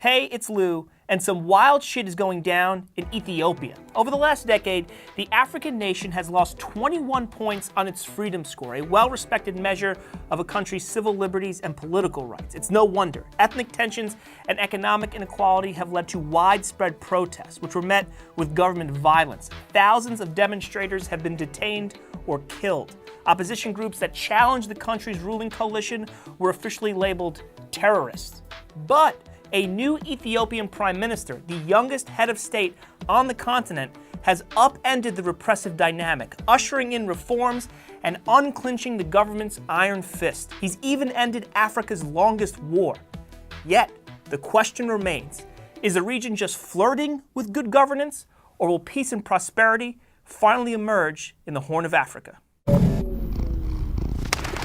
Hey, it's Lou, and some wild shit is going down in Ethiopia. Over the last decade, the African nation has lost 21 points on its freedom score, a well-respected measure of a country's civil liberties and political rights. It's no wonder. Ethnic tensions and economic inequality have led to widespread protests, which were met with government violence. Thousands of demonstrators have been detained or killed. Opposition groups that challenged the country's ruling coalition were officially labeled terrorists. But a new Ethiopian prime minister, the youngest head of state on the continent, has upended the repressive dynamic, ushering in reforms and unclinching the government's iron fist. He's even ended Africa's longest war. Yet, the question remains, is the region just flirting with good governance, or will peace and prosperity finally emerge in the Horn of Africa?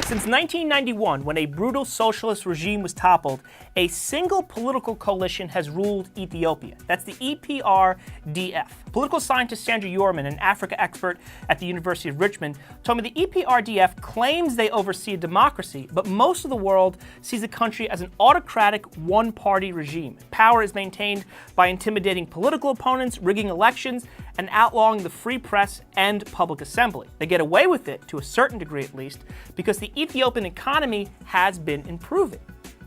Since 1991, when a brutal socialist regime was toppled, a single political coalition has ruled Ethiopia. That's the EPRDF. Political scientist Sandra Yorman, an Africa expert at the University of Richmond, told me the EPRDF claims they oversee a democracy, but most of the world sees the country as an autocratic one-party regime. Power is maintained by intimidating political opponents, rigging elections, and outlawing the free press and public assembly. They get away with it, to a certain degree at least, because the Ethiopian economy has been improving.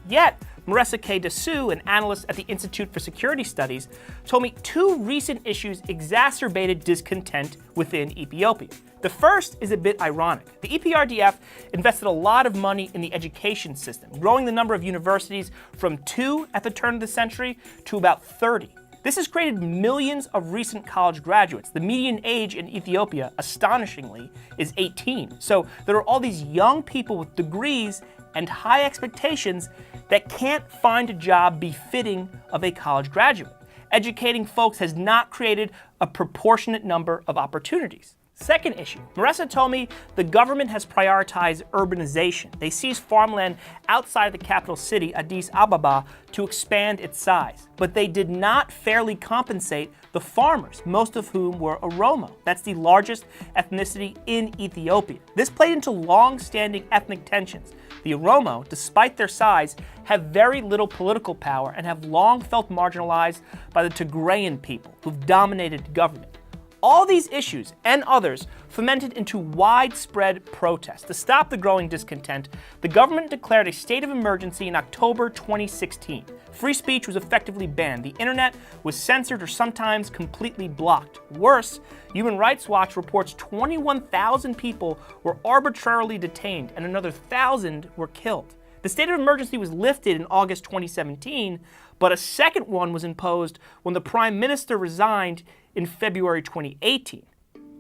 Yet, Marissa K. Dasu, an analyst at the Institute for Security Studies, told me two recent issues exacerbated discontent within Ethiopia. The first is a bit ironic. The EPRDF invested a lot of money in the education system, growing the number of universities from 2 at the turn of the century to about 30. This has created millions of recent college graduates. The median age in Ethiopia, astonishingly, is 18. So there are all these young people with degrees and high expectations that can't find a job befitting of a college graduate. Educating folks has not created a proportionate number of opportunities. Second issue, Marissa told me the government has prioritized urbanization. They seized farmland outside the capital city, Addis Ababa, to expand its size. But they did not fairly compensate the farmers, most of whom were Oromo. That's the largest ethnicity in Ethiopia. This played into long-standing ethnic tensions. The Oromo, despite their size, have very little political power and have long felt marginalized by the Tigrayan people who've dominated government. All these issues and others fomented into widespread protests. To stop the growing discontent, the government declared a state of emergency in October 2016. Free speech was effectively banned. The internet was censored or sometimes completely blocked. Worse, Human Rights Watch reports 21,000 people were arbitrarily detained and another 1,000 were killed. The state of emergency was lifted in August 2017, but a second one was imposed when the prime minister resigned in February 2018.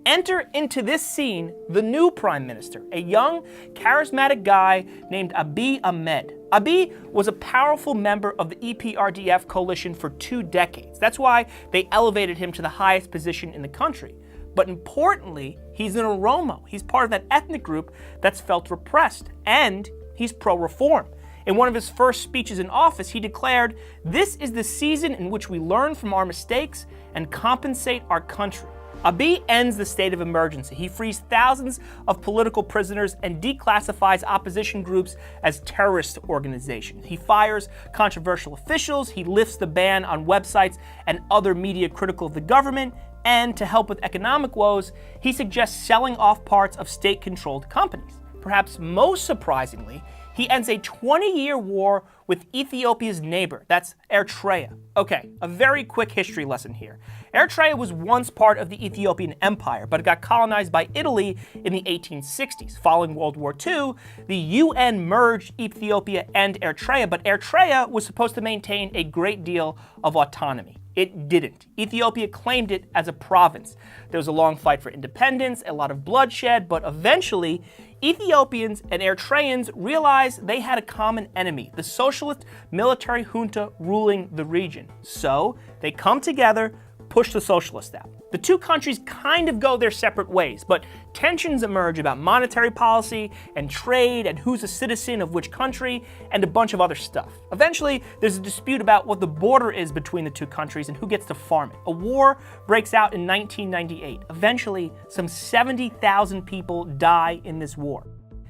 Enter into this scene the new prime minister, a young, charismatic guy named Abiy Ahmed. Abiy was a powerful member of the EPRDF coalition for 2 decades. That's why they elevated him to the highest position in the country. But importantly, he's an Oromo. He's part of that ethnic group that's felt repressed, and he's pro-reform. In one of his first speeches in office, he declared, "This is the season in which we learn from our mistakes and compensate our country." Abiy ends the state of emergency. He frees thousands of political prisoners and declassifies opposition groups as terrorist organizations. He fires controversial officials, he lifts the ban on websites and other media critical of the government, and to help with economic woes, he suggests selling off parts of state-controlled companies. Perhaps most surprisingly, he ends a 20-year war with Ethiopia's neighbor, that's Eritrea. Okay, a very quick history lesson here. Eritrea was once part of the Ethiopian Empire, but it got colonized by Italy in the 1860s. Following World War II, the UN merged Ethiopia and Eritrea, but Eritrea was supposed to maintain a great deal of autonomy. It didn't. Ethiopia claimed it as a province. There was a long fight for independence, a lot of bloodshed, but eventually, Ethiopians and Eritreans realized they had a common enemy, the socialist military junta ruling the region. So, they come together, push the socialists out. The two countries kind of go their separate ways, but tensions emerge about monetary policy and trade and who's a citizen of which country and a bunch of other stuff. Eventually, there's a dispute about what the border is between the two countries and who gets to farm it. A war breaks out in 1998. Eventually, some 70,000 people die in this war.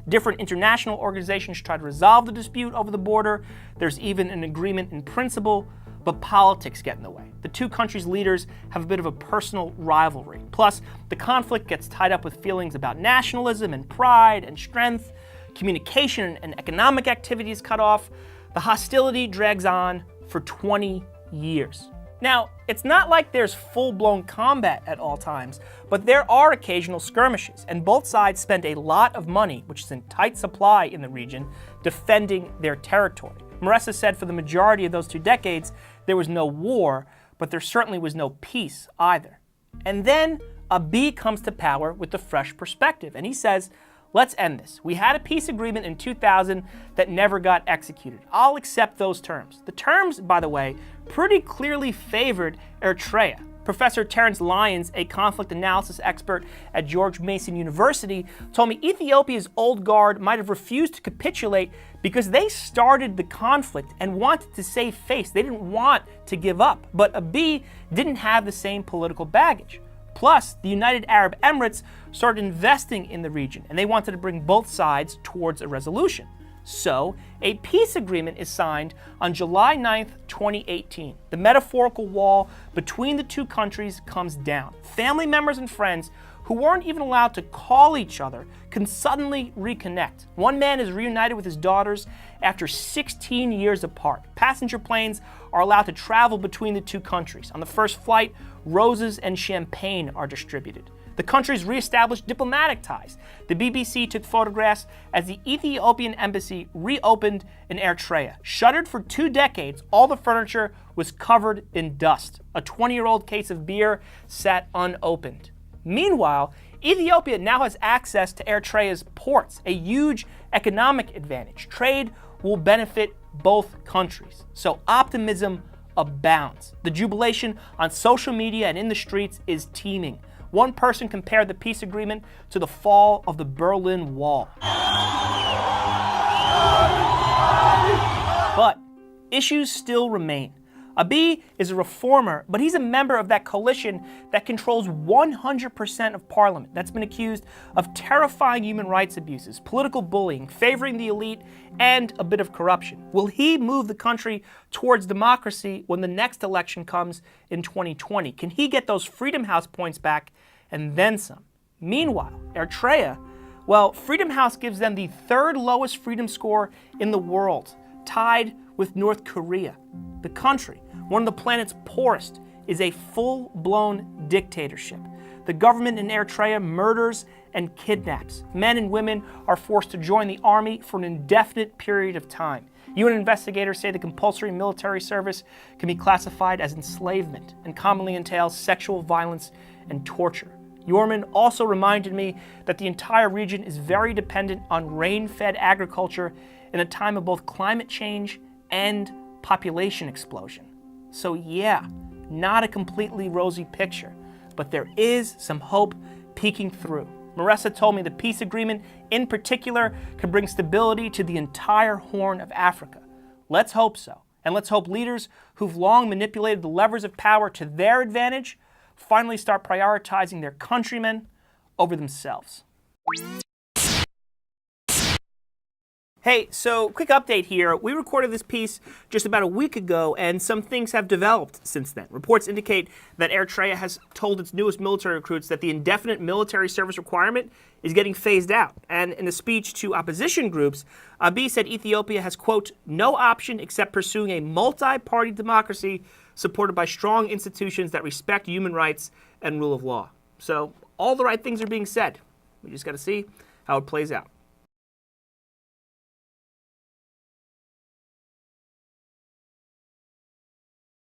Different international organizations try to resolve the dispute over the border. There's even an agreement in principle, but politics get in the way. The two countries' leaders have a bit of a personal rivalry. Plus, the conflict gets tied up with feelings about nationalism and pride and strength. Communication and economic activity is cut off. The hostility drags on for 20 years. Now, it's not like there's full-blown combat at all times, but there are occasional skirmishes, and both sides spend a lot of money, which is in tight supply in the region, defending their territory. Maressa said for the majority of those 2 decades, there was no war, but there certainly was no peace either. And then Abiy comes to power with a fresh perspective, and he says, let's end this. We had a peace agreement in 2000 that never got executed. I'll accept those terms. The terms, by the way, pretty clearly favored Eritrea. Professor Terence Lyons, a conflict analysis expert at George Mason University, told me Ethiopia's old guard might have refused to capitulate because they started the conflict and wanted to save face. They didn't want to give up. But Abiy didn't have the same political baggage. Plus, the United Arab Emirates started investing in the region, and they wanted to bring both sides towards a resolution. So, a peace agreement is signed on July 9th, 2018. The metaphorical wall between the two countries comes down. Family members and friends who weren't even allowed to call each other can suddenly reconnect. One man is reunited with his daughters after 16 years apart. Passenger planes are allowed to travel between the two countries. On the first flight, roses and champagne are distributed. The countries reestablished diplomatic ties. The BBC took photographs as the Ethiopian embassy reopened in Eritrea. Shuttered for 2 decades, all the furniture was covered in dust. A 20-year-old case of beer sat unopened. Meanwhile, Ethiopia now has access to Eritrea's ports, a huge economic advantage. Trade will benefit both countries. So optimism abounds. The jubilation on social media and in the streets is teeming. One person compared the peace agreement to the fall of the Berlin Wall. But issues still remain. Abiy is a reformer, but he's a member of that coalition that controls 100% of parliament, that's been accused of terrifying human rights abuses, political bullying, favoring the elite, and a bit of corruption. Will he move the country towards democracy when the next election comes in 2020? Can he get those Freedom House points back and then some? Meanwhile, Eritrea, well, Freedom House gives them the 3rd lowest freedom score in the world, tied with North Korea. The country, one of the planet's poorest, is a full-blown dictatorship. The government in Eritrea murders and kidnaps. Men and women are forced to join the army for an indefinite period of time. UN investigators say the compulsory military service can be classified as enslavement and commonly entails sexual violence and torture. Yorman also reminded me that the entire region is very dependent on rain-fed agriculture in a time of both climate change and population explosion. So yeah, not a completely rosy picture, but there is some hope peeking through. Maressa told me the peace agreement in particular could bring stability to the entire Horn of Africa. Let's hope so. And let's hope leaders who've long manipulated the levers of power to their advantage finally start prioritizing their countrymen over themselves. Hey, so quick update here. We recorded this piece just about a week ago, and some things have developed since then. Reports indicate that Eritrea has told its newest military recruits that the indefinite military service requirement is getting phased out. And in a speech to opposition groups, Abiy said Ethiopia has, quote, no option except pursuing a multi-party democracy supported by strong institutions that respect human rights and rule of law. So all the right things are being said. We just got to see how it plays out.